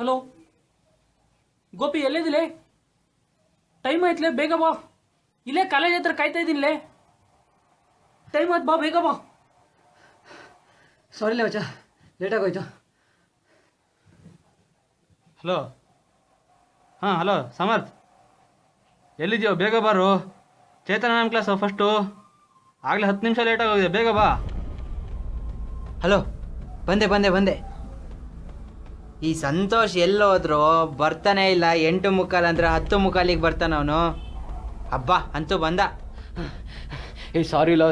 Hello Gopi, ಎಲ್ಲಿದಿಲೇ? Time ಆಯ್ತಲೇ, ಬೇಗ ಬಾ. ಇಲ್ಲೇ ಕಾಲೇಜ್ ಹತ್ರ ಕಾಯ್ತಾ ಇದ್ದೀನಿಲೇ. ಟೈಮ್ ಆಯ್ತು, ಬಾ ಬೇಗ ಬಾ. ಸಾರಿಲೇ ಮಚ್ಚ, ಲೇಟಾಗೋಯ್ತು. ಹಲೋ. ಹಾಂ ಹಲೋ ಸಮರ್ಥ್, ಎಲ್ಲಿದ್ಯೋ? ಬೇಗ ಬಾರು. ಚೇತನ ನಮ್ಮ ಕ್ಲಾಸು ಫಸ್ಟು. ಆಗಲೇ 10 ನಿಮಿಷ ಲೇಟಾಗೋಗಿದೆ, ಬೇಗ ಬಾ. ಹಲೋ, ಬಂದೆ. ಈ ಸಂತೋಷ್ ಎಲ್ಲೋದ್ರು ಬರ್ತಾನೆ ಇಲ್ಲ. 8:45 ಅಂದ್ರೆ 10:45 ಬರ್ತಾನ ಅವನು. ಹಬ್ಬ ಅಂತೂ ಬಂದ. ಸಾರಿ ಲಾ.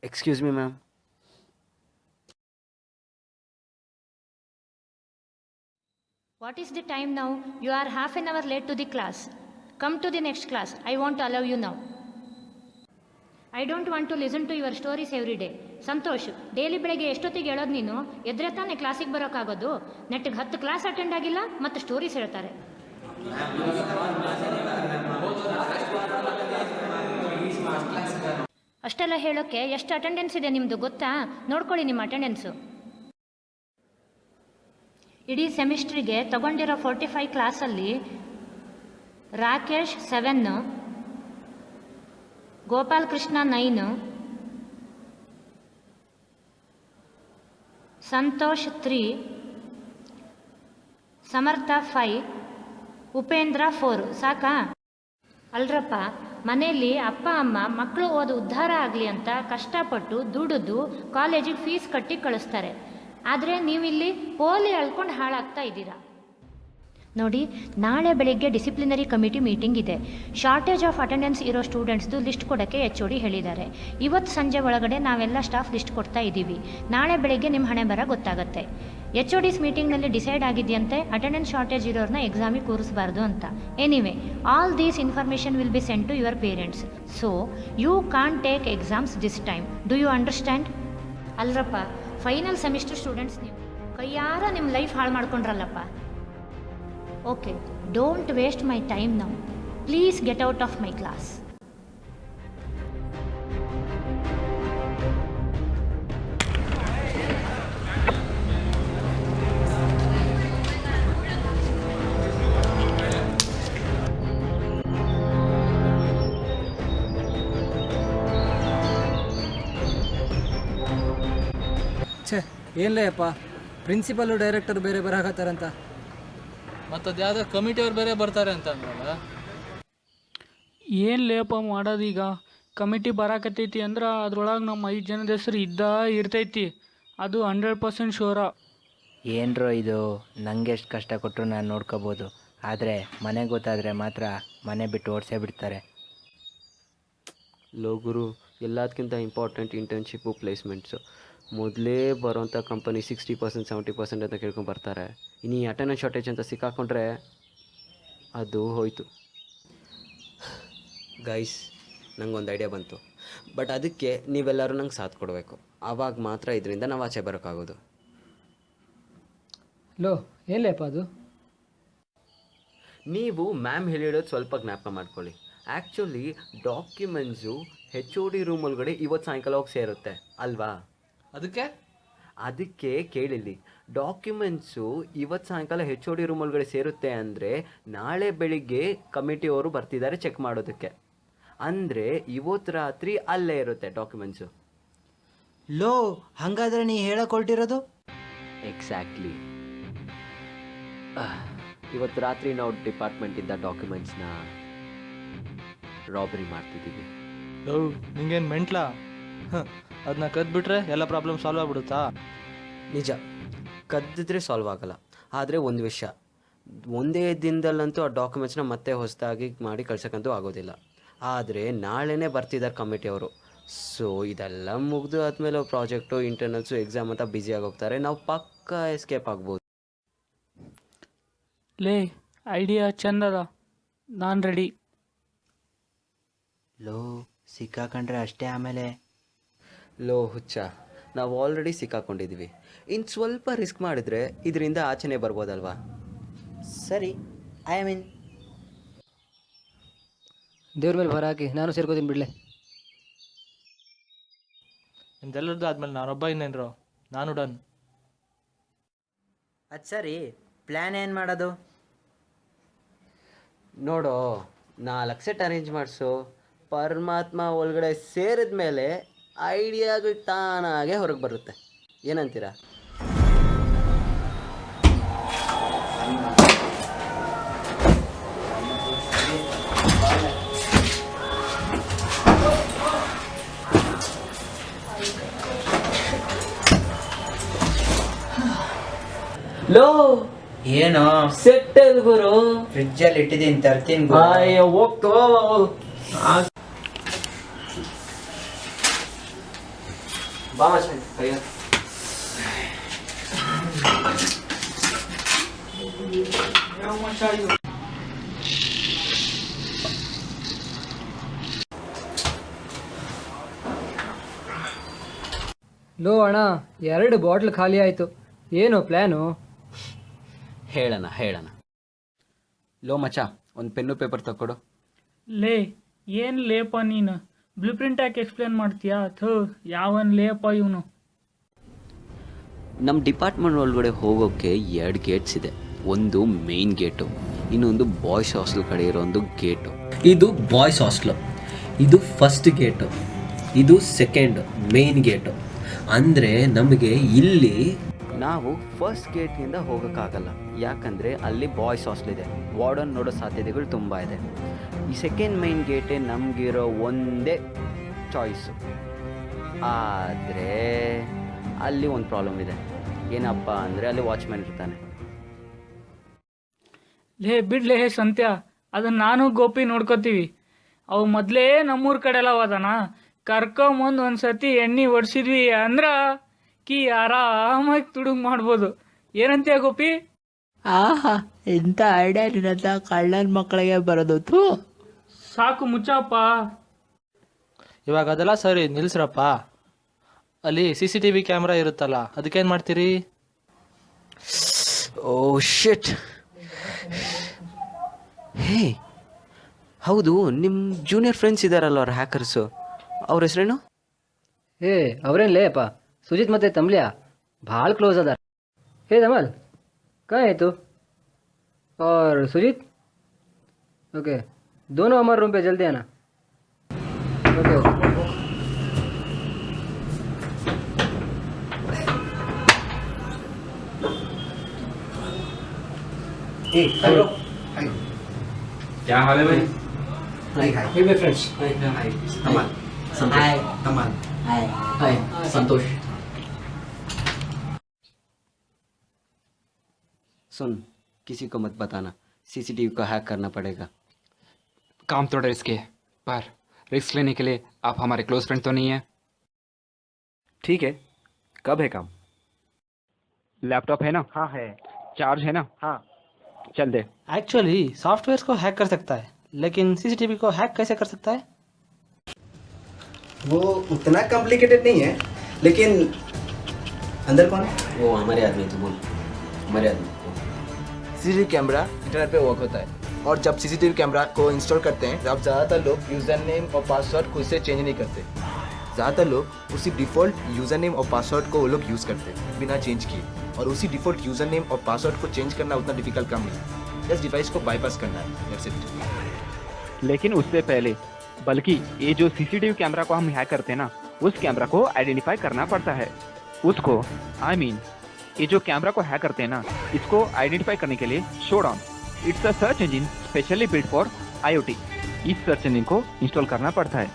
Excuse me ma'am. What is the time now? You are half an hour late to the class. Come to the next class. I won't allow you now. I don't want to listen to your stories every day. Santosh, daily ಬೆಳಗ್ಗೆ ಎಷ್ಟೊತ್ತಿಗೆ ಹೇಳೋದು ನೀನು? ಎದ್ರೆ ತಾನೇ ಕ್ಲಾಸಿಗೆ ಬರೋಕ್ಕಾಗೋದು? ನೆಟ್ಟಿಗೆ 10 class attend ಆಗಿಲ್ಲ, ಮತ್ತು stories ಹೇಳ್ತಾರೆ. ಅಷ್ಟೆಲ್ಲ ಹೇಳೋಕ್ಕೆ ಎಷ್ಟು ಅಟೆಂಡೆನ್ಸ್ ಇದೆ ನಿಮ್ಮದು ಗೊತ್ತಾ? ನೋಡ್ಕೊಳ್ಳಿ ನಿಮ್ಮ ಅಟೆಂಡೆನ್ಸು. ಇಡೀ ಸೆಮಿಸ್ಟ್ರಿಗೆ ತಗೊಂಡಿರೋ 45 ಕ್ಲಾಸಲ್ಲಿ ರಾಕೇಶ್ 7, ಗೋಪಾಲ್ ಕೃಷ್ಣ 9, ಸಂತೋಷ್ 3, ಸಮರ್ಥ 5, ಉಪೇಂದ್ರ 4. ಸಾಕಾ? ಅಲ್ರಪ್ಪ, ಮನೆಯಲ್ಲಿ ಅಪ್ಪ ಅಮ್ಮ ಮಕ್ಕಳು ಓದು ಉದ್ಧಾರ ಆಗಲಿ ಅಂತ ಕಷ್ಟಪಟ್ಟು ದುಡಿದು ಕಾಲೇಜಿಗೆ ಫೀಸ್ ಕಟ್ಟಿ ಕಳಿಸ್ತಾರೆ. ಆದರೆ ನೀವಿಲ್ಲಿ ಪೋಲಿ ಅಳ್ಕೊಂಡು ಹಾಳಾಗ್ತಾ ಇದ್ದೀರಾ. ನೋಡಿ, ನಾಳೆ ಬೆಳಿಗ್ಗೆ ಡಿಸಿಪ್ಲಿನರಿ ಕಮಿಟಿ ಮೀಟಿಂಗ್ ಇದೆ. ಶಾರ್ಟೇಜ್ ಆಫ್ ಅಟೆಂಡೆನ್ಸ್ ಇರೋ ಸ್ಟೂಡೆಂಟ್ಸ್ದು ಲಿಸ್ಟ್ ಕೊಡೋಕ್ಕೆ HOD ಹೇಳಿದ್ದಾರೆ. ಇವತ್ತು ಸಂಜೆ ಒಳಗಡೆ ನಾವೆಲ್ಲ ಸ್ಟಾಫ್ ಲಿಸ್ಟ್ ಕೊಡ್ತಾ ಇದ್ದೀವಿ. ನಾಳೆ ಬೆಳಿಗ್ಗೆ ನಿಮ್ಮ ಹಣೆ ಬರ ಗೊತ್ತಾಗುತ್ತೆ. HODs ಮೀಟಿಂಗ್ನಲ್ಲಿ ಡಿಸೈಡ್ ಆಗಿದೆಯಂತೆ ಅಟೆಂಡೆನ್ಸ್ ಶಾರ್ಟೇಜ್ ಇರೋರನ್ನ ಎಕ್ಸಾಮಿಗೆ ಕೂರಿಸಬಾರ್ದು ಅಂತ. Anyway, all these information will be send to your parents. So you can't take exams this time. Do you understand? ಅಲ್ರಪ್ಪ, ಫೈನಲ್ ಸೆಮಿಸ್ಟರ್ ಸ್ಟೂಡೆಂಟ್ಸ್ ನೀವು ಕೈಯಾರ ನಿಮ್ಮ ಲೈಫ್ ಹಾಳು ಮಾಡ್ಕೊಂಡ್ರಲ್ಲಪ್ಪ. Okay, don't waste my time now. Please get out of my class. ಛೇ, ಏನ್ಲೇ ಅಪ್ಪ, principle director ಬೇರೆ ಬರಾಕತ್ತಾರಂತ. ಮತ್ತು ಅದು ಯಾವುದೋ ಕಮಿಟಿಯವ್ರು ಬೇರೆ ಬರ್ತಾರೆ ಅಂತ ಅಂದ್ರಲ್ಲ. ಏನು ಲೇಪ ಮಾಡೋದೀಗ? ಕಮಿಟಿ ಬರಾಕತ್ತೈತಿ ಅಂದ್ರೆ ಅದ್ರೊಳಗೆ ನಮ್ಮ 5 ಜನದ ಹೆಸರು ಇರ್ತೈತಿ. ಅದು 100% ಶೋರ. ಏನ್ರೋ ಇದು? ನಂಗೆ ಎಷ್ಟು ಕಷ್ಟ ಕೊಟ್ಟರು ನಾನು ನೋಡ್ಕೋಬೋದು, ಆದರೆ ಮನೆಗೆ ಗೊತ್ತಾದರೆ ಮಾತ್ರ ಮನೆ ಬಿಟ್ಟು ಓಡಿಸೇ ಬಿಡ್ತಾರೆ. ಲೋ ಗುರು, ಎಲ್ಲದಕ್ಕಿಂತ ಇಂಪಾರ್ಟೆಂಟ್ ಇಂಟರ್ನ್ಶಿಪ್ಪು ಪ್ಲೇಸ್ಮೆಂಟ್ಸು. ಮೊದಲೇ ಬರೋಂಥ ಕಂಪನಿ 60% 70% ಅಂತ ಕೇಳ್ಕೊಂಡು ಬರ್ತಾರೆ. ಇನ್ನು ಈ ಅಟೆಂಡೆನ್ಸ್ ಶಾರ್ಟೇಜ್ ಅಂತ ಸಿಕ್ಕಾಕೊಂಡ್ರೆ ಅದು ಹೋಯಿತು. ಗೈಸ್, ನಂಗೊಂದು ಐಡಿಯಾ ಬಂತು. ಬಟ್ ಅದಕ್ಕೆ ನೀವೆಲ್ಲರೂ ನಂಗೆ ಸಾಥ್ ಕೊಡಬೇಕು. ಆವಾಗ ಮಾತ್ರ ಇದರಿಂದ ನಾವು ಆಚೆ ಬರೋಕ್ಕಾಗೋದು. ಲೋ, ಏನ್ಲೇಪ್ಪ ಅದು? ನೀವು ಮ್ಯಾಮ್ ಹೇಳಿಡೋದು ಸ್ವಲ್ಪ ಜ್ಞಾಪಕ ಮಾಡ್ಕೊಳ್ಳಿ. ಆ್ಯಕ್ಚುಲಿ ಡಾಕ್ಯುಮೆಂಟ್ಸು HOD ರೂಮ್ ಒಳಗಡೆ ಇವತ್ತು ಸಾಯಂಕಾಲ ಹೋಗಿ ಸೇರುತ್ತೆ ಅಲ್ವಾ? ಅದಕ್ಕೆ ಕೇಳಿಲ್ಲಿ, ಡಾಕ್ಯುಮೆಂಟ್ಸು ಇವತ್ತು ಸಾಯಂಕಾಲ HOD ರೂಮ್ ಒಳಗಡೆ ಸೇರುತ್ತೆ ಅಂದರೆ ನಾಳೆ ಬೆಳಿಗ್ಗೆ ಕಮಿಟಿಯವರು ಬರ್ತಿದ್ದಾರೆ ಚೆಕ್ ಮಾಡೋದಕ್ಕೆ. ಅಂದರೆ ಇವತ್ತು ರಾತ್ರಿ ಅಲ್ಲೇ ಇರುತ್ತೆ ಡಾಕ್ಯುಮೆಂಟ್ಸು. ಲೋ, ಹಾಗಾದ್ರೆ ನೀ ಹೇಳಕೊಳ್ತಿರೋದು? ಎಕ್ಸಾಕ್ಟ್ಲಿ. ಇವತ್ತು ರಾತ್ರಿ ನಾವು ಡಿಪಾರ್ಟ್ಮೆಂಟಿಂದ ಡಾಕ್ಯುಮೆಂಟ್ಸ್ನ ರಾಬರಿ ಮಾಡ್ತಿದ್ದೀವಿ. ನಿಂಗೇನು ಮೆಂಟ್ಲಾ? ಅದನ್ನ ಕದ್ಬಿಟ್ರೆ ಎಲ್ಲ ಪ್ರಾಬ್ಲಮ್ ಸಾಲ್ವ್ ಆಗ್ಬಿಡುತ್ತಾ? ನಿಜ, ಕದ್ದಿದ್ರೆ ಸಾಲ್ವ್ ಆಗಲ್ಲ. ಆದರೆ ಒಂದು ವಿಷಯ, ಒಂದೇ ದಿನದಲ್ಲಂತೂ ಆ ಡಾಕ್ಯುಮೆಂಟ್ಸ್ನ ಮತ್ತೆ ಹೊಸದಾಗಿ ಮಾಡಿ ಕಳ್ಸೋಕ್ಕಂತೂ ಆಗೋದಿಲ್ಲ. ಆದರೆ ನಾಳೆನೇ ಬರ್ತಿದ್ದಾರೆ ಕಮಿಟಿಯವರು. ಸೊ ಇದೆಲ್ಲ ಮುಗಿದು ಆದಮೇಲೆ ಪ್ರಾಜೆಕ್ಟು, ಇಂಟರ್ನಲ್ಸು, ಎಕ್ಸಾಮ್ ಅಂತ ಬ್ಯುಸಿ ಆಗೋಗ್ತಾರೆ. ನಾವು ಪಕ್ಕಾ ಎಸ್ಕೇಪ್ ಆಗ್ಬೋದು. ಲೇ ಐಡಿಯಾ ಚಂದದ, ನಾನು ರೆಡಿ. ಲೋ ಸಿಕ್ಕಾಕೊಂಡ್ರೆ ಅಷ್ಟೇ ಆಮೇಲೆ. ಲೋ ಹುಚ್ಚ, ನಾವು ಆಲ್ರೆಡಿ ಸಿಕ್ಕಾಕೊಂಡಿದ್ದೀವಿ. ಇನ್ನು ಸ್ವಲ್ಪ ರಿಸ್ಕ್ ಮಾಡಿದರೆ ಇದರಿಂದ ಆಚೆನೇ ಬರ್ಬೋದಲ್ವಾ? ಸರಿ, ಐ ಮೀನ್ ದೇವ್ರ ಮೇಲೆ ಭರ ಹಾಕಿ ನಾನು ಸೇರ್ಕೋತೀನಿ ಬಿಡ್ಲೆ. ನಿಮ್ದೆಲ್ಲರದ್ದು ಆದಮೇಲೆ ನಾನೊಬ್ಬ ಇನ್ನೇನ್ರೋ, ನಾನು ಡನ್. ಅದು ಸರಿ, ಪ್ಲ್ಯಾನ್ ಏನು ಮಾಡೋದು? ನೋಡೋ, 4 ಸೆಟ್ ಅರೇಂಜ್ ಮಾಡಿಸು. ಪರಮಾತ್ಮ ಒಳಗಡೆ ಸೇರಿದ ಮೇಲೆ ಐಡಿಯಾಗಳು ತಾನಾಗೆ ಹೊರಗೆ ಬರುತ್ತೆ. ಏನಂತೀರಾ? ಲೋ ಏನು ಸೆಟ್ಟಲ್ ಗುರು. ಫ್ರಿಜ್ಜಲ್ಲಿ ಇಟ್ಟಿದ್ದೀನಿ, ತರ್ತೀನಿ. ಅಯ್ಯೋ ಹೋಗ್ತೋ. ಬಾ ಮಚ್ಚ, ಕೈಯ ಲೋ ಅಣ್ಣ, 2 ಬಾಟ್ಲ್ ಖಾಲಿ ಆಯಿತು. ಏನು ಪ್ಲ್ಯಾನು? ಹೇಳೋಣ. ಲೋ ಮಚ್ಚ, ಒಂದು ಪೆನ್ನು ಪೇಪರ್ ತಕ್ಕೊಡು. ಲೇ ಏನು ಲೇಪ ನೀನು ಬ್ಲೂ ಪ್ರಿಂಟ್ ಯಾಕೆ ಎಕ್ಸ್ಪ್ಲೇನ್ ಮಾಡ್ತೀಯಾ? ಯಾವನ್ ಲೇಪ ಇವನು. ನಮ್ಮ ಡಿಪಾರ್ಟ್ಮೆಂಟ್ ಒಳಗಡೆ ಹೋಗೋಕ್ಕೆ 2 ಗೇಟ್ಸ್ ಇದೆ. ಒಂದು ಮೇನ್ ಗೇಟು, ಇನ್ನೊಂದು ಬಾಯ್ಸ್ ಹಾಸ್ಟೆಲ್ ಕಡೆ ಇರೋ ಒಂದು ಗೇಟು. ಇದು ಬಾಯ್ಸ್ ಹಾಸ್ಟೆಲ್, ಇದು ಫಸ್ಟ್ ಗೇಟು, ಇದು ಸೆಕೆಂಡ್ ಮೇನ್ ಗೇಟು. ಅಂದರೆ ನಮಗೆ ಇಲ್ಲಿ ನಾವು ಫಸ್ಟ್ ಗೇಟ್ನಿಂದ ಹೋಗೋಕ್ಕಾಗಲ್ಲ, ಯಾಕಂದರೆ ಅಲ್ಲಿ ಬಾಯ್ಸ್ ಹಾಸ್ಟೆಲ್ ಇದೆ. ವಾರ್ಡನ್ ನೋಡೋ ಸಾಧ್ಯತೆಗಳು ತುಂಬ ಇದೆ. ಈ ಸೆಕೆಂಡ್ ಮೈನ್ ಗೇಟೇ ನಮಗಿರೋ ಒಂದೇ ಚಾಯ್ಸು. ಆದರೆ ಅಲ್ಲಿ ಒಂದು ಪ್ರಾಬ್ಲಮ್ ಇದೆ. ಏನಪ್ಪ ಅಂದರೆ ಅಲ್ಲಿ ವಾಚ್ಮ್ಯಾನ್ ಇರ್ತಾನೆ. ಬಿಡ್ಲೇ ಸಂತ್ಯ, ಅದನ್ನ ನಾನು ಗೋಪಿ ನೋಡ್ಕೋತೀವಿ. ಅವು ಮೊದಲೇ ನಮ್ಮೂರ ಕಡೆ ಎಲ್ಲ ಹೋದನ, ಕರ್ಕೊಂಬಂದು ಒಂದ್ಸತಿ ಎಣ್ಣೆ ಹೊಡ್ಸಿದ್ವಿ ಅಂದ್ರ ಕಿ ಆರಾಮಾಗಿ ತುಡುಗ್ ಮಾಡ್ಬೋದು. ಏನಂತೀಯ ಗೋಪಿ? ಆಹಾ, ಇಂಥ ಐಡಿಯಾ ನಿನ್ನ ಕಳ್ಳನ ಮಕ್ಕಳಿಗೆ ಬರೋದು. ಸಾಕು ಮುಚ್ಚಪ್ಪ. ಇವಾಗ ಅದೆಲ್ಲ ಸರಿ, ನಿಲ್ಸ್ರಪ್ಪ. ಅಲ್ಲಿ CCTV ಕ್ಯಾಮ್ರಾ ಇರುತ್ತಲ್ಲ, ಅದಕ್ಕೇನು ಮಾಡ್ತೀರಿ? ಓ ಶಿಟ್. ಹೇ ಹೌದು, ನಿಮ್ಮ ಜೂನಿಯರ್ ಫ್ರೆಂಡ್ಸ್ ಇದ್ದಾರಲ್ಲ ಅವ್ರ ಹ್ಯಾಕರ್ಸು, ಅವ್ರ ಹೆಸರೇನು? ಅವರೇನ್ಲೇ ಅಪ್ಪ, ಸುಜಿತ್ ಮತ್ತೆ ತಮ್ಲಿಯಾ ಭಾಳ ಕ್ಲೋಸ್ ಅದಾರ. धमाल कहाँ है तू और सुजीत? ओके, दोनों हमारे रूम पे जल्दी आना. Okay okay. हेलो, क्या हाल है भाई? हाय हाय. Hey my friends. हाय धमाल, संतोष. धमाल, हाय संतोष. सुन, किसी को मत बताना, CCTV को हैक करना पड़ेगा. काम थोड़ा रिस्क है, पर रिस्क लेने के लिए आप हमारे क्लोज फ्रेंड तो नहीं है? ठीक है, कब है काम? लैपटॉप है ना? हाँ है. चार्ज है ना? हाँ. चल दे. एक्चुअली सॉफ्टवेयर को हैक कर सकता है, लेकिन CCTV को हैक कैसे कर सकता है? वो उतना कॉम्प्लिकेटेड नहीं है, लेकिन अंदर कौन है? वो हमारे आदमी, तो बोल हमारे आदमी. CCTV कैमरा इंटरनेट पे वर्क होता है, और जब CCTV कैमरा को इंस्टॉल करते हैं तब ज़्यादातर लोग यूज़र नेम और पासवर्ड खुद से चेंज नहीं करते. ज़्यादातर लोग उसी डिफ़ॉल्ट यूज़र नेम और पासवर्ड को वो लोग यूज़ करते हैं बिना चेंज किए, और उसी डिफ़ॉल्ट यूज़र नेम और पासवर्ड को चेंज करना उतना डिफ़िकल्ट काम नहीं है. बस डिवाइस को बाईपास करना है, दैट्स इट. लेकिन उससे पहले, बल्कि ये जो CCTV कैमरा को हम हैक करते हैं ना, उस कैमरा को आइडेंटिफाई करना पड़ता है. उसको ये जो कैमरा को हैक करते हैं ना, इसको आइडेंटिफाई करने के लिए showdown, it's a search engine specially build for IoT. इस सर्च इंजिन को इंस्टॉल करना पड़ता है,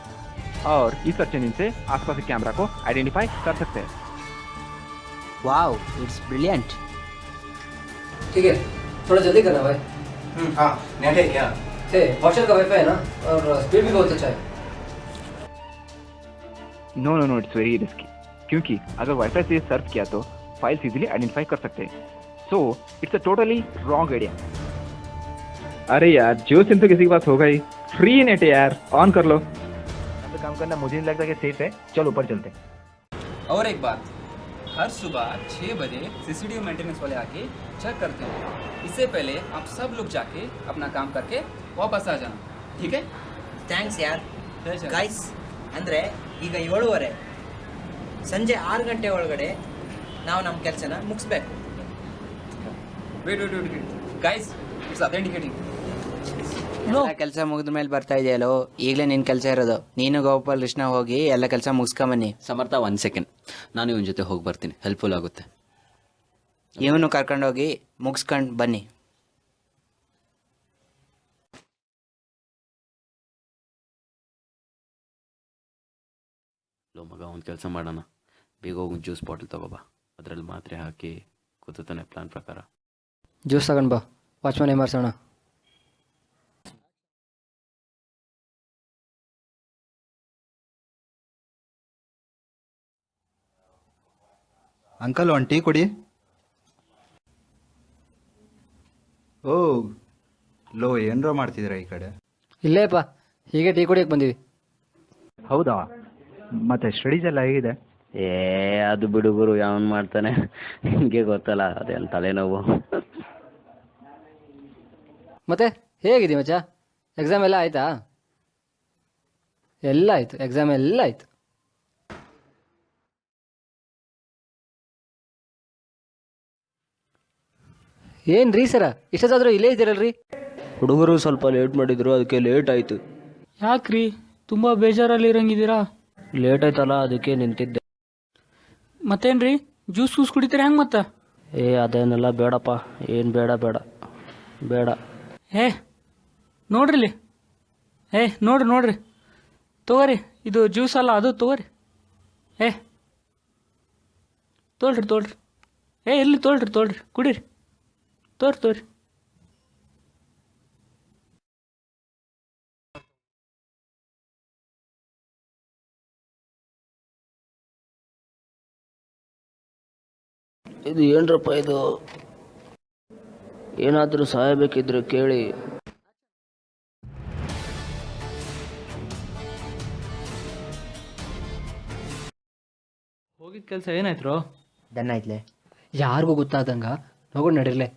और इस सर्च इंजिन से आसपास के कैमरा को आइडेंटिफाई कर सकते हैं. Wow, it's brilliant. ठीक है, थोड़ा जल्दी करना भाई. हाँ, नेट है क्या? है, हॉस्टल का वाईफाई है ना, और स्पीड भी बहुत अच्छा है. नो, इट्स वेरी रिस्की, क्योंकि अगर वाईफाई से सर्च किया तो फाइल्स इजीली आइडेंटिफाई कर सकते हैं. So it's a totally wrong idea. अरे यार जियो सिम तो किसी के पास होगा ही, फ्री नेट है यार, ऑन कर लो। यहाँ पे काम करना मुझे नहीं लगता कि सेफ है, चल ऊपर चलते हैं। और एक बात, हर सुबह 6 बजे सीसीटीवी मेंटेनेंस वाले आके चेक करते हैं। इससे पहले आप सब लोग जाके अपना काम करके वापस आ जाना, ठीक है? ಥ್ಯಾಂಕ್ಸ್ ಯಾರ್ ಗೈಸ್. ಅಂದರೆ ಈಗ 7:30 ಸಂಜೆ 6 ಗಂಟೆ ಒಳಗಡೆ ನಾವು ನಮ್ಮ ಕೆಲಸನ ಮುಗಿಸ್ಬೇಕು. Wait guys, it's authenticating. ಕೆಲಸ ಮುಗಿದ ಮೇಲೆ ಬರ್ತಾ ಇದೆಯಲ್ಲೋ, ಈಗಲೇ ನಿನ್ನ ಕೆಲಸ ಇರೋದು. ನೀನು ಗೋಪಾಲ್ ಕೃಷ್ಣ ಹೋಗಿ ಎಲ್ಲ ಕೆಲಸ ಮುಗಿಸ್ಕೊಂಬನ್ನಿ. ಸಮರ್ಥ 1 ಸೆಕೆಂಡ್, ನಾನು ಇವನ ಜೊತೆ ಹೋಗಿ ಬರ್ತೀನಿ, ಹೆಲ್ಪ್ಫುಲ್ ಆಗುತ್ತೆ. ಇವನು ಕರ್ಕೊಂಡೋಗಿ ಮುಗಿಸ್ಕೊಂಡು ಬನ್ನಿ. ಲೋ ಮಗ, ಒಂದು ಕೆಲಸ ಮಾಡೋಣ, ಬೇಗ ಹೋಗಿ ಜ್ಯೂಸ್ ಬಾಟಲ್ ತಗೋಬಾ, ಅದರಲ್ಲಿ ಮಾತ್ರೆ ಹಾಕಿ ಕೂತಾನೆ ಪ್ಲಾನ್ ಪ್ರಕಾರ. ಜ್ಯೂಸ್ ತಗೊಂಡು ಬಾ, ವಾಚ್ಮನ್ ಮಾರ್ಸೋಣ. ಅಂಕಲ್ ಒಂದು ಟೀ ಕೊಡಿ. ಓ ಲೋ, ಏನರೋ ಮಾಡ್ತಿದ್ದೀರಾ ಈ ಕಡೆ? ಇಲ್ಲೇಪ್ಪ, ಹೀಗೆ ಟೀ ಕುಡಿಯಕ್ಕೆ ಬಂದೀವಿ. ಹೌದಾ, ಮತ್ತೆ ಸ್ಟಡೀಸ್ ಎಲ್ಲ ಹೇಗಿದೆ? ಅದು ಬಿಡು ಗುರು, ಯಾವನ್ ಮಾಡ್ತಾನೆ, ಹಿಂಗೆ ಗೊತ್ತಲ್ಲ, ಅದೇನು ತಲೆನೋವು. ಮತ್ತೆ ಹೇಗಿದ್ದೀವಿ ಮಚ್ಚ? ಎಕ್ಸಾಮ್ ಎಲ್ಲ ಆಯಿತಾ? ಎಲ್ಲ ಆಯಿತು, ಎಕ್ಸಾಮ್ ಎಲ್ಲ ಆಯಿತು. ಏನು ರೀ ಸರ, ಇಷ್ಟೊತ್ತಾದರೂ ಇಲ್ಲೇ ಇದ್ದೀರಲ್ರಿ? ಹುಡುಗರು ಸ್ವಲ್ಪ ಲೇಟ್ ಮಾಡಿದ್ರು, ಅದಕ್ಕೆ ಲೇಟ್ ಆಯಿತು. ಯಾಕ್ರಿ ತುಂಬ ಬೇಜಾರಲ್ಲಿ ಇರಂಗಿದ್ದೀರಾ? ಲೇಟ್ ಆಯ್ತಲ್ಲ, ಅದಕ್ಕೆ ನಿಂತಿದ್ದೆ. ಮತ್ತೇನ್ರಿ, ಜ್ಯೂಸ್ ಕುಡಿತೀರಾ ಹೆಂಗೆ ಮತ್ತೆ? ಅದೇನೆಲ್ಲ ಬೇಡಪ್ಪ, ಏನು ಬೇಡ ಬೇಡ ಬೇಡ. ನೋಡ್ರಿ ಇಲ್ಲಿ, ನೋಡ್ರಿ ತಗೋರಿ, ಇದು ಜ್ಯೂಸ್ ಅಲ್ಲ, ಅದು ತಗೋರಿ. ತೊಳ್ರಿ ಎಲ್ಲಿ ತೊಳ್ರಿ ಕುಡೀರಿ, ತೋರಿ. ಇದು ಏನ್ರಪ್ಪ ಇದು? ಏನಾದರೂ ಸಹಾಯ ಬೇಕಿದ್ರೆ ಕೇಳಿ. ಹೋಗಿದ್ದ ಕೆಲಸ ಏನಾಯ್ತು? ಡನ್ ಆಯ್ತಲೆ. ಯಾರಿಗೂ ಗೊತ್ತಾದಂಗ ನೋಡು ನಡಿರ್ಲೆ.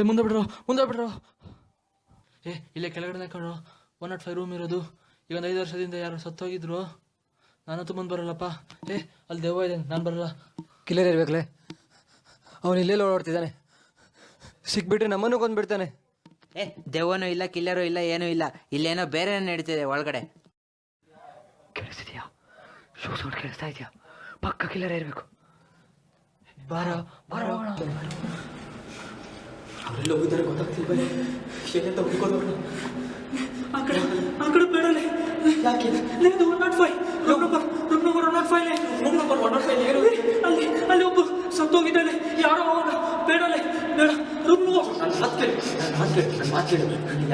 ಮುಂದೆ ಬಿಡ್ರೋ. ಇಲ್ಲೇ ಕೆಳಗಡೆ ಕಣೋ 105 ರೂಮ್ ಇರೋದು. ಈಗ ಒಂದು 5 ವರ್ಷದಿಂದ ಯಾರು ಸತ್ತೋಗಿದ್ರು, ನಾನಂತೂ ಮುಂದೆ ಬರಲ್ಲಪ್ಪ. ಅಲ್ಲಿ ದೆವ್ವ ಇದೆ, ನಾನು ಬರಲ್ಲ. ಕಿಲ್ಲರ್ ಇರ್ಬೇಕಲೇ, ಅವನು ಇಲ್ಲೆಲ್ಲ ಓಡಾಡ್ತಿದ್ದಾನೆ, ಸಿಕ್ಬಿಟ್ರೆ ನಮ್ಮನ್ನು ಕೊಂದ್ಬಿಡ್ತಾನೆ. ದೆವ್ವನೂ ಇಲ್ಲ, ಕಿಲ್ಲರೂ ಇಲ್ಲ, ಏನೂ ಇಲ್ಲ. ಇಲ್ಲೇನೋ ಬೇರೆ ನಡೀತಿದೆ ಒಳಗಡೆ. ಕೇಳಿಸ್ತಿದ್ಯಾ? ಶೂ ಸೌಂಡ್ ಕೇಳಿಸ್ತಾ ಇದೆಯಾ? ಪಕ್ಕ ಕಿಲ್ಲರ್ ಇರಬೇಕು. ಬಾರೋ. ಅವರೆಲ್ಲ ಹೋಗಿದ್ದಾರೆ ಗೊತ್ತಾಗ್ತಿಲ್ವೇ? ಏನಂತ ಹುಡುಕೋದವ್ರು ಆ ಕಡೆ ಬೇಡಲೇ. ಯಾಕೆ? 105 ರೂಮ್ ನಂಬರ್ 105 ಅಲ್ಲಿ ಒಬ್ಬ ಸತ್ತೋಗಿದ್ದಾನೆ. ಯಾರೋ ಅವನ ನನ್ನ ಮಾತು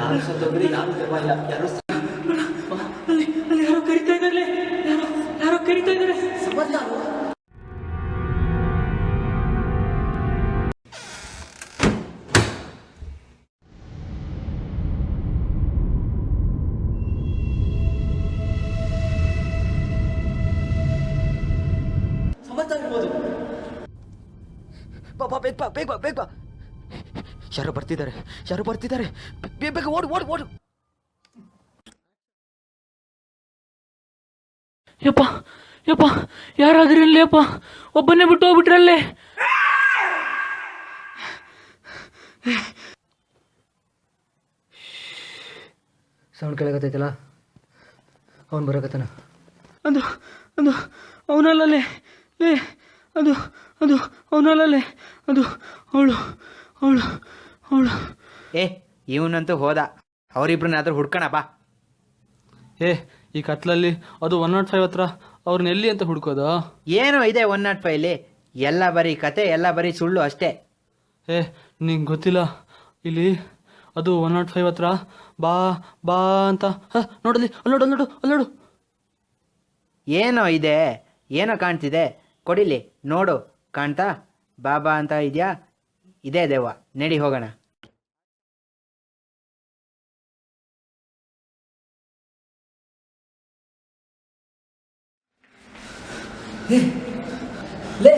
ಯಾರು ಸತ್ತೋಗ್ರಿ ಯಾರು ಪರವಾಗಿಲ್ಲ ಯಾರು ಅಲ್ಲಿ ಯಾರೋ ಕರಿತಾ ಇದ್ದಾರೆ, ಯಾರೋ ಕರಿತಾ ಇದ್ದಾರೆ. ಬೇಗ ಬಾ ಯಾರೋ ಬರ್ತಿದ್ದಾರೆ ಬೇಗ ಓಡು ಓಡು ಓಡು. ಯಪ್ಪ ಯಾರಾದ್ರೂ ಇಲ್ಲೇ ಅಪ್ಪ, ಒಬ್ಬನೇ ಬಿಟ್ಟು ಹೋಗ್ಬಿಟ್ರಲ್ಲೇ. ಸೌಂಡ್ ಕೇಳಕತ್ತೈತಲ್ಲ, ಅವ್ನು ಬರಕತ್ತಾನ. ಅದು ಅದು ಅವನಲ್ಲೇ ಲೇ, ಅದು ಅದು ಅವನಲ್ಲೇ, ಅದು ಅವಳು ಅವಳು ಅವಳು. ಏ ಇವನಂತೂ ಹೋದ, ಅವರಿಬ್ರನ್ನಾದ್ರೂ ಹುಡ್ಕೋಣ ಬಾ. ಈ ಕತ್ಲಲ್ಲಿ ಅದು 105 ಹತ್ರ ಅವ್ರನ್ನ ಎಲ್ಲಿ ಅಂತ ಹುಡ್ಕೋದು? ಏನೋ ಇದೆ 105ಲಿ, ಎಲ್ಲ ಬರೀ ಕತೆ, ಎಲ್ಲ ಬರೀ ಸುಳ್ಳು ಅಷ್ಟೇ. ನಿಂಗೆ ಗೊತ್ತಿಲ್ಲ, ಇಲ್ಲಿ ಅದು 105 ಹತ್ರ ಬಾ ಬಾ ಅಂತ ನೋಡಲಿ, ಅಲ್ಲೋಡು. ಏನೋ ಇದೆ, ಏನೋ ಕಾಣ್ತಿದೆ, ಕೊಡಿಲಿ ನೋಡು. ಕಾಣ್ತಾ ಬಾಬಾ ಅಂತ ಇದೆಯಾ? ಇದೇ ದೇವ, ನಡಿ ಹೋಗೋಣ. ಲೇ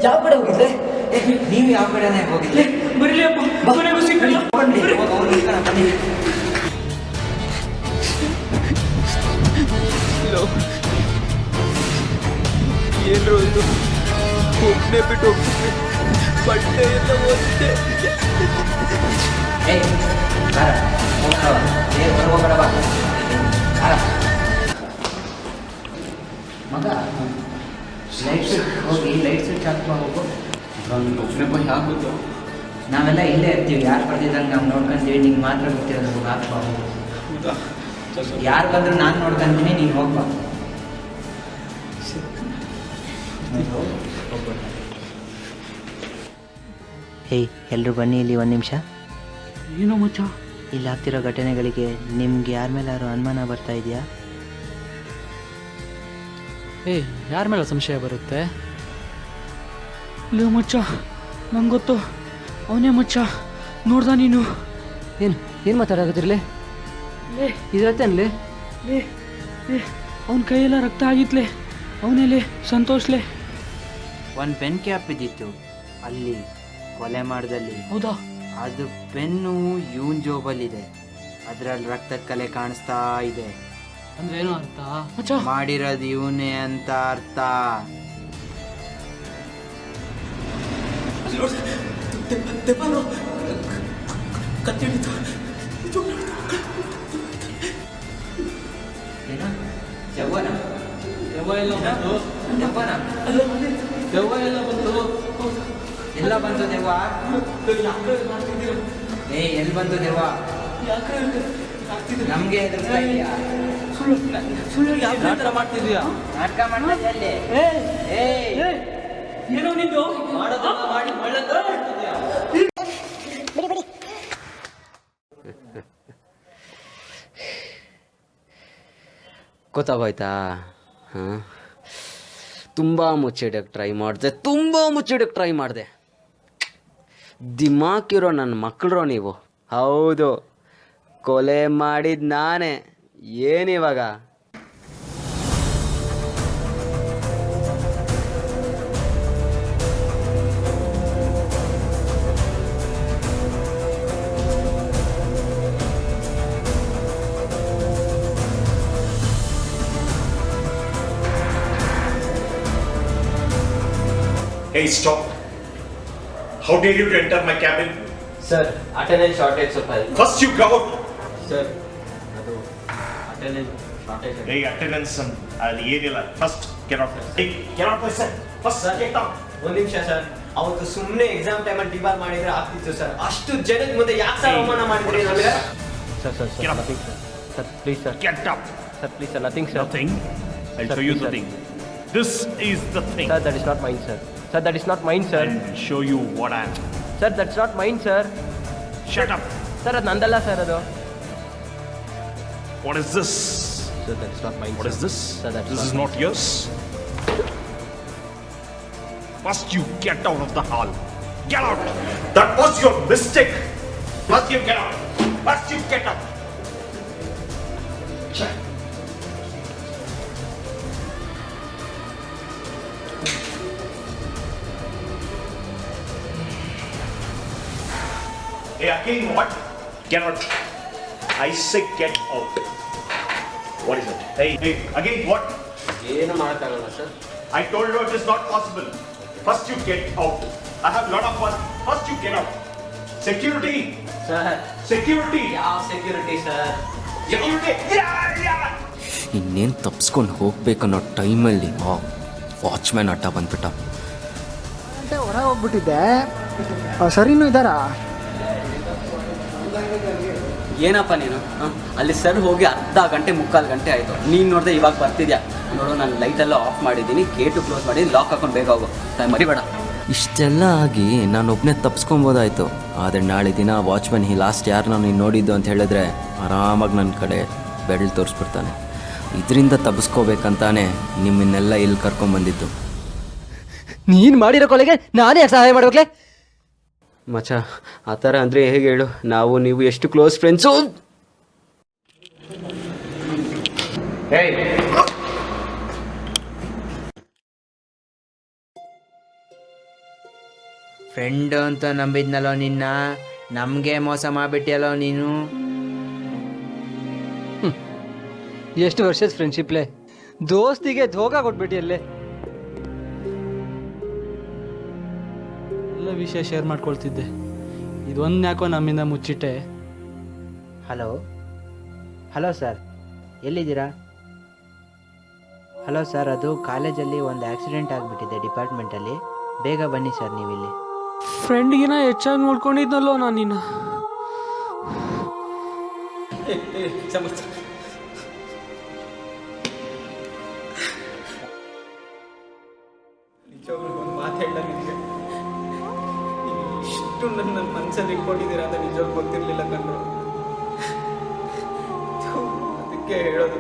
ಯಾವ ಕಡೆ ಹೋಗಿದ್ಲೆ? ನೀವು ಯಾವ ಕಡೆನೇ ಹೋಗಿದ್ಲೆ? ಬರಲಿ ಅಪ್ಪ, ಮನೆಗೂ ಸಿಕ್ಕಲ್ಲ. ಏನ್ರೋ ಇದು, ಒಬ್ಬನೇ ಬಿಟ್ಟು ಹೋಗ್ತಿದ್ದೆ, ಬಟ್ಟೆ ಎಲ್ಲ ಓದಿದೆ. ಮಗ ಲೈಟ್ ಸ್ವಿಚ್ ಹೋಗಿ ಲೈಟ್ ಸ್ವಿಚ್ ಹಾಕ್ತಾ ಹೋಗು. ನಾವೆಲ್ಲ ಇಲ್ಲೇ ಇರ್ತೀವಿ, ಯಾರು ಬರ್ತಿದ್ದಂಗೆ ನಾವು ನೋಡ್ಕೊಂತೀವಿ, ನಿಂಗೆ ಮಾತ್ರ ಗೊತ್ತಿರೋದು. ಹೋಗಿ ಹಾಕ್ಬಾ ಹೋಗು. ಯಾರು ಬಂದರೂ ನಾನು ನೋಡ್ಕೊಂತೀನಿ, ನೀನು ಹೋಗ್ಬಾ. ಹೇಯ್ ಎಲ್ಲರೂ ಬನ್ನಿ ಇಲ್ಲಿ ಒಂದು ನಿಮಿಷ. ಏನೋ ಮಚ್ಚ, ಇಲ್ಲಿ ಆಗ್ತಿರೋ ಘಟನೆಗಳಿಗೆ ನಿಮ್ಗೆ ಯಾರ ಮೇಲೆ ಯಾರು ಅನುಮಾನ ಬರ್ತಾ ಇದೆಯಾ? ಯಾರ ಮೇಲೆ ಸಂಶಯ ಬರುತ್ತೆ? ಲೇ ಮಚ್ಚ, ನಂಗೆ ಗೊತ್ತು, ಅವನೇ ಮಚ್ಚ. ನೋಡ್ದ ನೀನು? ಏನು ಮಾತಾಡಕತ್ತಿರ್ಲೆ? ಇದ್ರತ್ತೇನ್ಲೆ? ಅವನ ಕೈಯೆಲ್ಲ ರಕ್ತ ಆಗಿತ್ಲೆ. ಅವನೇಲೆ ಸಂತೋಷ್ಲೆ. ಒಂದು ಪೆನ್ ಕ್ಯಾಪ್ ಇದ್ದಿತ್ತು ಅಲ್ಲಿ ಕೊಲೆ ಮಾಡ್ದಲ್ಲಿ. ಹೌದಾ? ಅದು ಪೆನ್ನು ಇವನ್ ಜೋಬಲ್ಲಿದೆ, ಅದರಲ್ಲಿ ರಕ್ತದ ಕಲೆ ಕಾಣಿಸ್ತಾ ಇದೆ. ಅಂದ್ರೆ ಏನು ಅರ್ಥ? ಮಚ್ಚ ಮಾಡಿರೋದು ಇವನೇ ಅಂತ ಅರ್ಥ. ಎಲ್ಲ ಬಂತು ದೇವ. ಎಲ್ಲಿ ಬಂತು ದೇವ? ನಮ್ಗೆ ಎದುರಿಸ್ತಾ ಇದೀಯಾ? ನಾಟಕ ಮಾಡ್ತಿದ್ಯಾ? ನಾಟಕ ಮಾಡ್ತಾ ಇದೆಯಾ? ಏನೋ ನಿಂದು ಗೊತ್ತಾಗೋಯ್ತಾ? ತುಂಬ ಮುಚ್ಚಿಡಕ್ಕೆ ಟ್ರೈ ಮಾಡಿದೆ. ದಿಮಾಕಿರೋ ನನ್ನ ಮಕ್ಕಳ್ರೋ ನೀವು. ಹೌದು, ಕೊಲೆ ಮಾಡಿದ ನಾನೇ. ಏನಿವಾಗ? Hey, stop. How dare you to enter my cabin? Sir, attendance shortage ಸ್ವಲ್ಪ. First you go out. Sir, ಅದು attendance shortage. Hey, attendance ಅಲ್ಲಿ ಏನಿಲ್ಲ. First get out. Hey, get out my son. First get out. ಒಂದು ನಿಮಿಷ sir, ಅವತ್ತು ಸುಮ್ಮನೆ exam ಟೈಮಲ್ಲಿ debar ಮಾಡಿದ್ರೆ ಆಗ್ತಿತ್ತು ಸರ್. ಅಷ್ಟು ಜನದ ಮುಂದೆ ಯಾಕೆ ಸರ್ ಅವಮಾನ ಮಾಡಿದ್ರಿ ನಮಗೆ? Sir, nothing, sir. Sir, please sir. Get up. Sir, please sir, nothing sir. Nothing. I'll Sir, show you please, the sir. thing. This is the thing. Sir, that is not mine sir. Sir, that is not mine sir. I'll show you what I am. Sir, that's not mine sir. Shut up. Sir ಅದು ನಂದಲ್ಲ sir ಅದು. What is this? Sir, that's not mine. What is this? Sir, that's This is not yours. First you get out of the hall. Get out. That was your mistake. First you get out. First you get out. Hey, again what? Get out. I say get out. What is it? Hey, again what? ಏನು ಮಾಡೋಕ್ಕಾಗಲ್ಲ sir. I told you it is not possible. First you get out. I have lot of work. First you get out. Security. Sir Security. ಯಾವ security sir? Security. Yeah. ಇನ್ನೇನು ತಪ್ಸ್ಕೊಂಡು ಹೋಗ್ಬೇಕನ್ನೋ ಟೈಮಲ್ಲಿ watchman ಅಡ್ಡ ಬಂದ್ಬಿಟ್ಟ. ಹೊರಗೆ ಹೋಗ್ಬಿಟ್ಟಿದ್ದೆ. ಸರಿನೂ ಇದ್ದಾರಾ? ಏನಪ್ಪ ನೀನು ಅಲ್ಲಿ ಸರ್ ಹೋಗಿ ಅರ್ಧ ಗಂಟೆ ಮುಕ್ಕಾಲು ಗಂಟೆ ಆಯಿತು. ನೀನು ನೋಡಿದೆ ಇವಾಗ ಬರ್ತಿದ್ಯಾ ನೋಡು. ನಾನು ಲೈಟೆಲ್ಲ ಆಫ್ ಮಾಡಿದ್ದೀನಿ, ಗೇಟು ಕ್ಲೋಸ್ ಮಾಡಿ ಲಾಕ್ ಹಾಕೊಂಡು ಬೇಗ ಹೋಗು, ಮರಿಬೇಡ. ಇಷ್ಟೆಲ್ಲ ಆಗಿ ನಾನು ಒಬ್ಬನೇ ತಪ್ಸ್ಕೊಬೋದಾಯ್ತು. ಆದರೆ ನಾಳೆ ದಿನ ವಾಚ್ಮ್ಯಾನ್ ಈ ಲಾಸ್ಟ್ ಯಾರು ನಾನು ನೋಡಿದ್ದು ಅಂತ ಹೇಳಿದ್ರೆ ಆರಾಮಾಗಿ ನನ್ನ ಕಡೆ ಬೆರಳು ತೋರಿಸ್ಬಿಡ್ತಾನೆ. ಇದರಿಂದ ತಪ್ಪಿಸ್ಕೋಬೇಕಂತಾನೆ ನಿಮ್ಮನ್ನೆಲ್ಲ ಇಲ್ಲಿ ಕರ್ಕೊಂಬಂದಿದ್ದು. ನೀನು ಮಾಡಿರೋ ಕೊಲೆಗೆ ನಾನೇ ಸಹಾಯ ಮಾಡ್ಬೇಕಲೆ? ಮಚ ಆ ಥರ ಅಂದರೆ ಹೇಗೆ ಹೇಳು? ನಾವು ನೀವು ಎಷ್ಟು ಕ್ಲೋಸ್ ಫ್ರೆಂಡ್ಸು. ಫ್ರೆಂಡ್ ಅಂತ ನಂಬಿದ್ನಲ್ಲೋ ನಿನ್ನ, ನಮಗೆ ಮೋಸ ಮಾಡಿಬಿಟ್ಟಿಯಲ್ಲೋ ನೀನು. ಎಷ್ಟು ವರ್ಷದ ಫ್ರೆಂಡ್ಶಿಪ್ಲೆ, ದೋಸ್ತಿಗೆ ಧೋಕಾ ಕೊಟ್ಬಿಟ್ಟಿಯಲ್ಲೇ. ಎಲ್ಲ ವಿಷಯ ಶೇರ್ ಮಾಡ್ಕೊಳ್ತಿದ್ದೆ, ಇದೊಂದು ಯಾಕೋ ನಮ್ಮಿಂದ ಮುಚ್ಚಿಟ್ಟೆ. ಹಲೋ ಸರ್, ಎಲ್ಲಿದ್ದೀರಾ? ಹಲೋ ಸರ್, ಅದು ಕಾಲೇಜಲ್ಲಿ ಒಂದು ಆಕ್ಸಿಡೆಂಟ್ ಆಗಿಬಿಟ್ಟಿದೆ ಡಿಪಾರ್ಟ್ಮೆಂಟಲ್ಲಿ. ಬೇಗ ಬನ್ನಿ ಸರ್ ನೀವಿಲ್ಲಿ. ಫ್ರೆಂಡ್ಗಿನ ಹೆಚ್ಚಾಗಿ ನೋಡ್ಕೊಂಡಿದ್ನಲ್ಲೋ ನಾನು ನಿನ್ನ. ಒಂದು ಮಾತು ಹೇಳ, ನಿಮಗೆ ಇಷ್ಟು ನನ್ನ ಮನಸ್ಸಲ್ಲಿ ಇಟ್ಕೊಂಡಿದ್ದೀರಾ ಅಂತ ನಿಜವಾಗ್ಲೂ ಗೊತ್ತಿರಲಿಲ್ಲ ಕಣ್ಣು. ಅದಕ್ಕೆ ಹೇಳೋದು,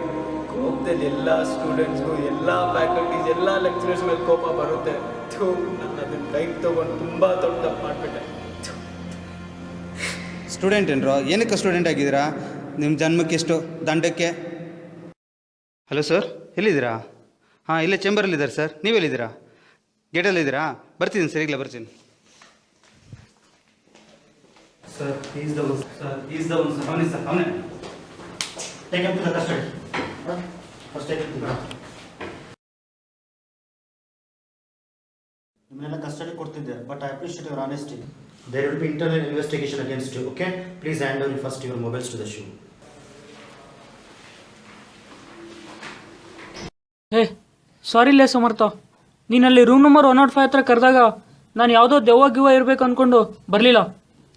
ಕೋಪದಲ್ಲಿ ಎಲ್ಲ ಸ್ಟೂಡೆಂಟ್ಸ್ಗೂ, ಎಲ್ಲ ಫ್ಯಾಕಲ್ಟೀಸ್, ಎಲ್ಲ ಲೆಕ್ಚರರ್ಸ್ ಮೇಲೆ ಕೋಪ ಬರುತ್ತೆ. ನಾನು ಅದನ್ನು ಕೈಗೆ ತೊಗೊಂಡು ತುಂಬ ದೊಡ್ಡ ತಪ್ಪು ಮಾಡಿಬಿಟ್ಟೆ. ಸ್ಟೂಡೆಂಟ್ ಏನ್ರೋ, ಏನಕ್ಕೆ ಸ್ಟೂಡೆಂಟ್ ಆಗಿದ್ದೀರಾ? ನಿಮ್ಮ ಜನ್ಮಕ್ಕೆ ಎಷ್ಟು ದಂಡಕ್ಕೆ? ಹಲೋ ಸರ್, ಎಲ್ಲಿದ್ದೀರಾ? ಹಾಂ, ಇಲ್ಲೇ ಚೇಂಬರಲ್ಲಿದ್ದಾರೆ ಸರ್. ನೀವೆಲ್ಲಿದ್ದೀರಾ? ಗೇಟಲ್ಲಿದ್ದೀರಾ? ಬರ್ತೀನಿ ಸರ್, ಈಗಲೇ ಬರ್ತೀನಿ. Sir is the one, sir is the one, sir ಅವನೇ ಸರ್, ಅವನೇ. Take up to the custody. First take up to the. ನಿಮ್ಮನ್ನೆಲ್ಲ ಕಸ್ಟಡಿ ಕೊಡ್ತಿದ್ದಾರೆ, but I appreciate your honesty. There will be internal investigation against you. Okay, please hand over first your mobiles to the shoe. ಸಾರಿಲೇ ಸಮರ್ಥ, ನೀನಲ್ಲಿ room number 105 ಹತ್ರ ಕರೆದಾಗ ನಾನು ಯಾವುದೋ ದೆವ್ವ ಗಿವ್ವ ಇರಬೇಕು ಅಂದ್ಕೊಂಡು ಬರಲಿಲ್ಲ.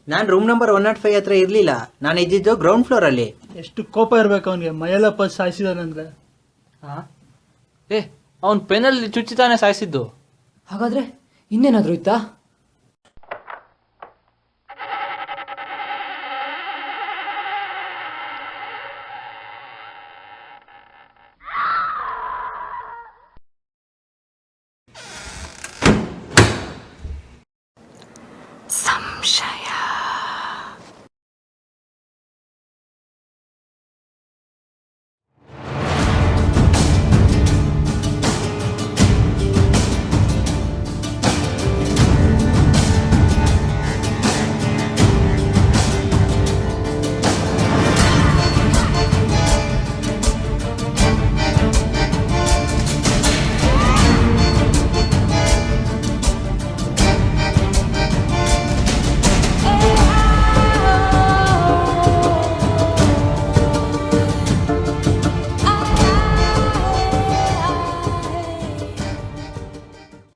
ನಾನು ರೂಮ್ ನಂಬರ್ 105 ಹತ್ರ ಇರಲಿಲ್ಲ. ನಾನು ಇದ್ದಿದ್ದು ಗ್ರೌಂಡ್ ಫ್ಲೋರಲ್ಲಿ. ಎಷ್ಟು ಕೋಪ ಇರಬೇಕು ಅವನಿಗೆ, ಮೈಯೆಲ್ಲ ಪಸ್ ಸಾಯಿಸಿದಾನಂದ್ರೆ. ಅವನು ಪೆನ್ನಲ್ಲಿ ಚುಚ್ಚಿತಾನೆ ಸಾಯಿಸಿದ್ದು. ಹಾಗಾದ್ರೆ ಇನ್ನೇನಾದರೂ ಇತ್ತಾ? ಸಂಶಯ.